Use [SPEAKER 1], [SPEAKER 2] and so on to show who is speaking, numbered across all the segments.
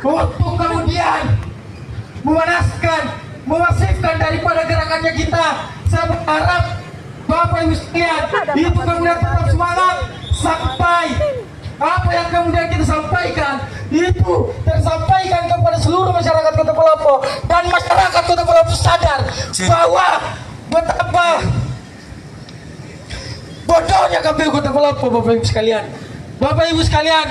[SPEAKER 1] untuk kemudian memanaskan, memasifkan daripada gerakannya kita. Saya berharap Bapak Ibu sekalian itu kemudian tetap semangat sampai apa yang kemudian kita sampaikan itu tersampaikan kepada seluruh masyarakat Kota Palopo, dan masyarakat Kota Palopo sadar bahwa betapa bodohnya KPU Kota Palopo. Bapak Ibu sekalian, Bapak Ibu sekalian,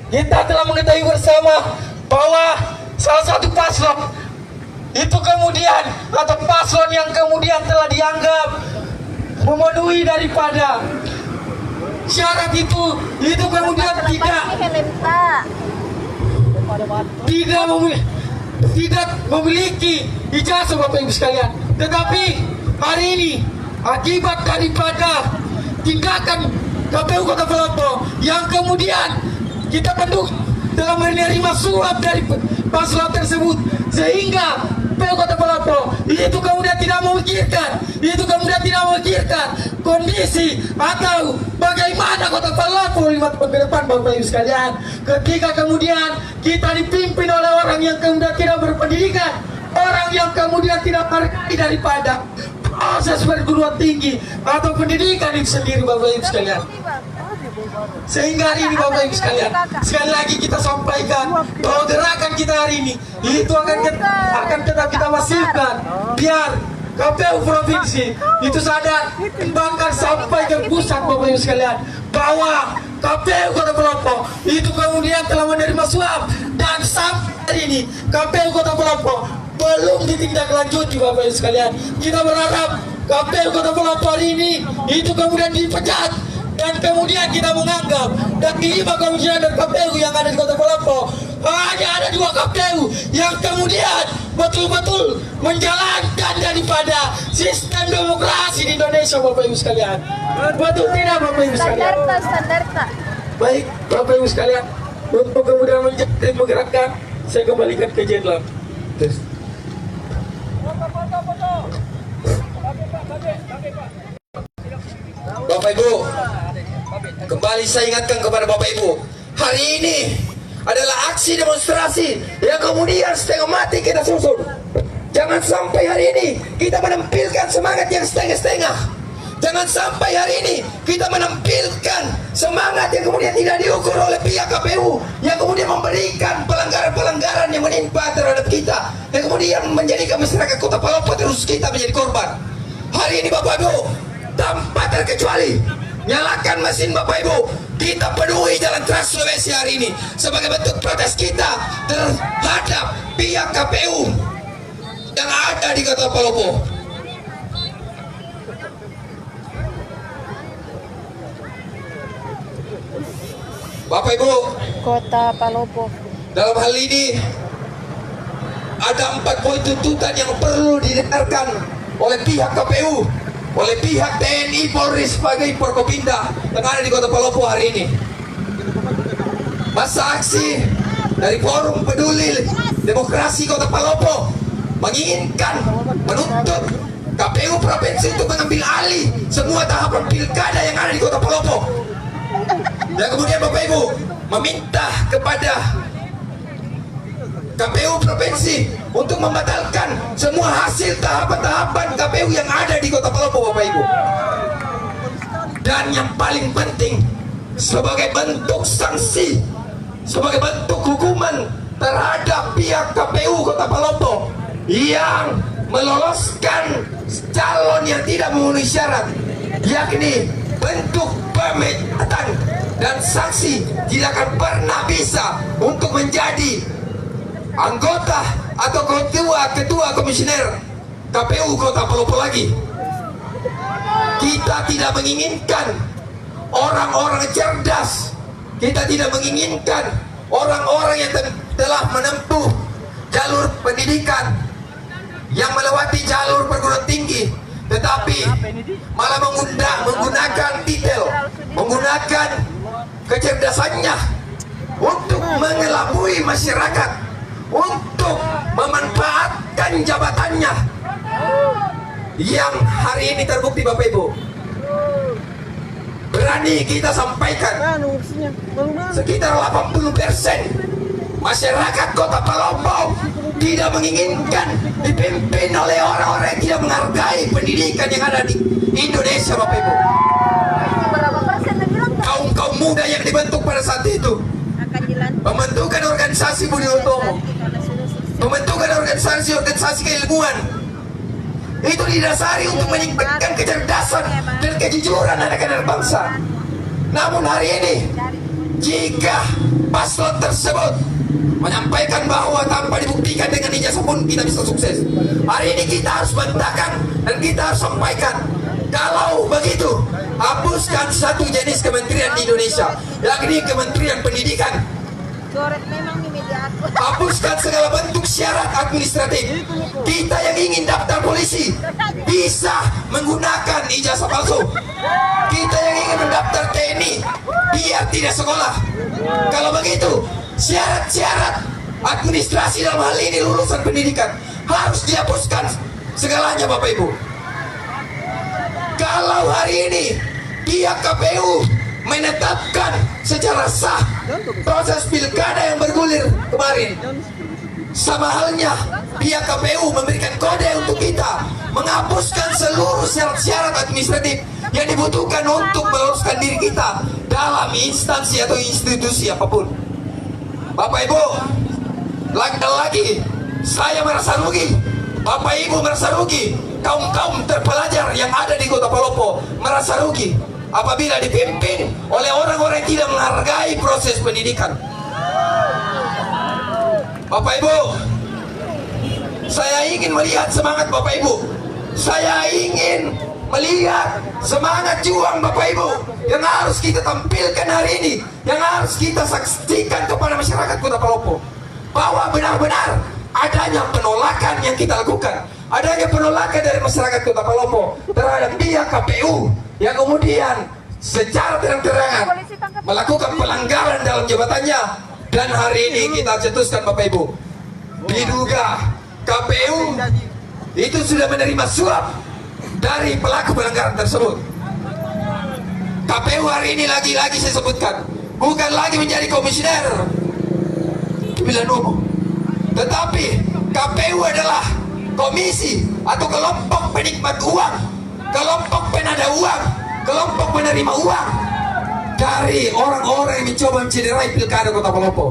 [SPEAKER 1] kita telah mengetahui bersama bahwa salah satu paslon itu kemudian, atau paslon yang kemudian telah dianggap memenuhi daripada syarat itu kemudian tidak memiliki ijazah Bapak Ibu sekalian. Tetapi hari ini akibat daripada tindakan KPU Kota Palopo yang kemudian kita pendukung telah menerima suap dari paslon tersebut, sehingga KPU Kota Palopo itu kemudian tidak memikirkan kondisi atau bagaimana Kota Palopo 5 tahun ke depan. Bapak Ibu sekalian, ketika kemudian kita dipimpin oleh orang yang kemudian tidak berpendidikan, orang yang kemudian tidak menghargai daripada proses perguruan tinggi atau pendidikan itu sendiri, Bapak Ibu sekalian. Sehingga hari ini Bapak Ibu sekalian, sekali lagi kita sampaikan bahwa gerakan kita hari ini itu akan tetap kita masifkan, biar KPU provinsi itu sadar, bahkan sampai ke pusat Bapak Ibu sekalian, bahwa KPU Kota Palopo itu kemudian telah menerima suap, dan sampai hari ini KPU Kota Palopo belum ditindaklanjuti. Bapak Ibu sekalian, kita berharap KPU Kota Palopo hari ini itu kemudian dipecat, dan kemudian kita menganggap dan 5 komisioner KPU yang ada di Kota Palopo hanya ada 2 KPU yang kemudian betul-betul menjalankan daripada sistem demokrasi di Indonesia. Bapak Ibu sekalian, betul tidak Bapak Ibu sekalian?
[SPEAKER 2] Standar.
[SPEAKER 1] Baik Bapak Ibu sekalian, untuk kemudian menjadi menggerakkan, saya kembalikan ke Jenderal.
[SPEAKER 3] Bapak Ibu, kembali saya ingatkan kepada Bapak Ibu, hari ini adalah aksi demonstrasi yang kemudian setengah mati kita susun. Jangan sampai hari ini kita menampilkan semangat yang setengah-setengah. Jangan sampai hari ini kita menampilkan semangat yang kemudian tidak diukur oleh pihak KPU, yang kemudian memberikan pelanggaran-pelanggaran yang menimpa terhadap kita, yang kemudian menjadikan masyarakat Kota Palopo terus kita menjadi korban. Hari ini Bapak Ibu, tanpa terkecuali, nyalakan mesin Bapak Ibu, kita penuhi jalan Trans Sulawesi hari ini sebagai bentuk protes kita terhadap pihak KPU yang ada di Kota Palopo. Bapak Ibu,
[SPEAKER 2] Kota Palopo.
[SPEAKER 3] dalam hal ini ada 4 poin tuntutan yang perlu didengarkan oleh pihak KPU, oleh pihak TNI Polri sebagai Forkopimda yang ada di Kota Palopo hari ini. Masa aksi dari Forum Peduli Demokrasi Kota Palopo menginginkan, menuntut KPU provinsi untuk mengambil alih semua tahapan pilkada yang ada di Kota Palopo. Dan kemudian Bapak Ibu meminta kepada KPU provinsi untuk membatalkan semua hasil tahapan-tahapan KPU yang ada di Kota Palopo, Bapak Ibu. Dan yang paling penting, sebagai bentuk sanksi, sebagai bentuk hukuman terhadap pihak KPU Kota Palopo yang meloloskan calon yang tidak memenuhi syarat, yakni bentuk pemecatan dan sanksi, tidak akan pernah bisa untuk menjadi anggota atau ketua komisioner KPU Kota Palopo lagi. Kita tidak menginginkan orang-orang cerdas, kita tidak menginginkan orang-orang yang telah menempuh jalur pendidikan, yang melewati jalur perguruan tinggi, tetapi malah menggunakan titel, menggunakan kecerdasannya untuk mengelabui masyarakat, untuk memanfaatkan jabatannya yang hari ini terbukti. Bapak Ibu, berani kita sampaikan, sekitar 80% Masyarakat Kota Palopo tidak menginginkan dipimpin oleh orang-orang yang tidak menghargai pendidikan yang ada di Indonesia, Bapak Ibu.
[SPEAKER 4] Berapa persen tadi bilang
[SPEAKER 3] Kaum muda yang dibentuk pada saat itu,
[SPEAKER 4] akan dilantik?
[SPEAKER 3] pembentukan organisasi Budi Utomo, pembentukan organisasi keilmuan, itu didasari untuk meningkatkan kecerdasan dan kejujuran anak-anak bangsa. Namun hari ini, jika paslon tersebut menyampaikan bahwa tanpa dibuktikan dengan ijazah pun kita bisa sukses, hari ini kita harus bantahkan dan kita harus sampaikan, kalau begitu hapuskan satu jenis kementerian di Indonesia, yakni Kementerian Pendidikan.
[SPEAKER 4] Coret memang di media aku.
[SPEAKER 3] Hapuskan segala bentuk syarat administratif. Kita yang ingin daftar polisi bisa menggunakan ijazah palsu. Kita yang ingin mendaftar TNI biar tidak sekolah. Kalau begitu, syarat-syarat administrasi dalam hal ini lulusan pendidikan harus dihapuskan segalanya, Bapak Ibu. Kalau hari ini pihak KPU menetapkan secara sah proses pilkada yang bergulir kemarin, sama halnya pihak KPU memberikan kode untuk kita menghapuskan seluruh syarat-syarat administratif yang dibutuhkan untuk meloloskan diri kita dalam instansi atau institusi apapun. Bapak Ibu, lagi-lagi saya merasa rugi, Bapak Ibu merasa rugi, kaum-kaum terpelajar yang ada di Kota Palopo merasa rugi apabila dipimpin oleh orang-orang yang tidak menghargai proses pendidikan. Bapak Ibu, saya ingin melihat semangat Bapak Ibu. Saya ingin melihat semangat juang Bapak Ibu yang harus kita tampilkan hari ini, yang harus kita saksikan kepada masyarakat Kota Palopo, bahwa benar-benar adanya penolakan yang kita lakukan, adanya penolakan dari masyarakat Kota Palopo terhadap pihak KPU yang kemudian secara terang-terangan melakukan pelanggaran dalam jabatannya. Dan hari ini kita cetuskan, Bapak Ibu, diduga KPU itu sudah menerima suap dari pelaku pelanggaran tersebut. KPU hari ini lagi-lagi saya sebutkan bukan lagi menjadi komisioner pemilihan umum, tetapi KPU adalah komisi atau kelompok penikmat uang, kelompok penada uang, kelompok menerima uang dari orang-orang yang mencoba mencederai pilkada Kota Palopo.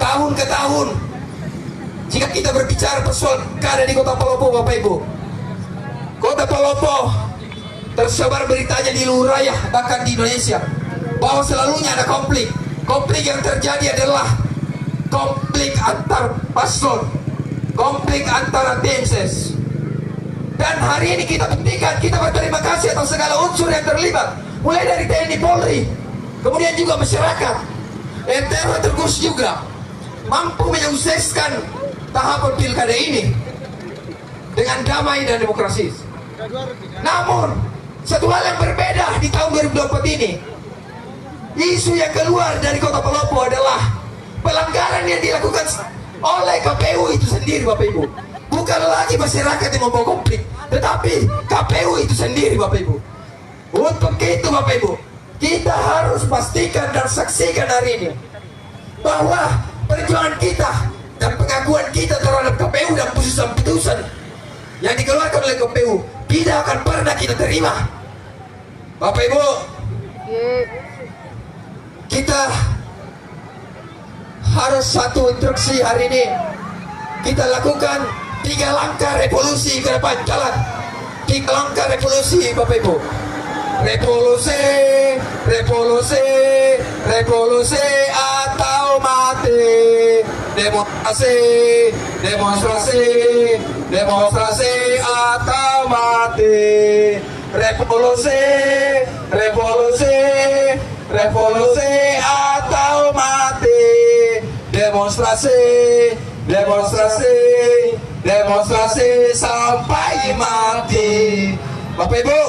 [SPEAKER 3] Tahun ke tahun, jika kita berbicara persoalan pilkada di Kota Palopo, Bapak Ibu, Kota Palopo tersebar beritanya di seluruh raya, bahkan di Indonesia, bahwa selalunya ada konflik. Konflik yang terjadi adalah konflik antar paslon, konflik antara tim ses. Dan hari ini kita buktikan, kita berterima kasih atas segala unsur yang terlibat, mulai dari TNI Polri, kemudian juga masyarakat, MTR terus juga mampu menyukseskan tahapan pilkada ini dengan damai dan demokratis. Namun satu hal yang berbeda di tahun 2024 ini, isu yang keluar dari Kota Palopo adalah pelanggaran yang dilakukan oleh KPU itu sendiri, Bapak Ibu. Bukan lagi masyarakat yang membawa konflik, tetapi KPU itu sendiri, Bapak Ibu. Untuk itu, Bapak Ibu, kita harus pastikan dan saksikan hari ini bahwa perjuangan kita dan pengakuan kita terhadap KPU dan putusan-putusan yang dikeluarkan oleh KPU tidak akan pernah kita terima. Bapak Ibu, kita harus satu instruksi hari ini. Kita lakukan 3 langkah revolusi ke depan jalan. 3 langkah revolusi, Bapak Ibu. Revolusi, revolusi, revolusi atau mati. Demonstrasi, demonstrasi, demonstrasi atau mati. Revolusi, revolusi, revolusi atau mati. Demonstrasi, demonstrasi, demonstrasi sampai mati. Bapak Ibu,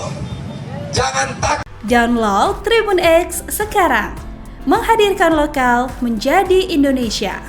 [SPEAKER 3] jangan takut.
[SPEAKER 5] Download Tribun X sekarang, menghadirkan lokal menjadi Indonesia.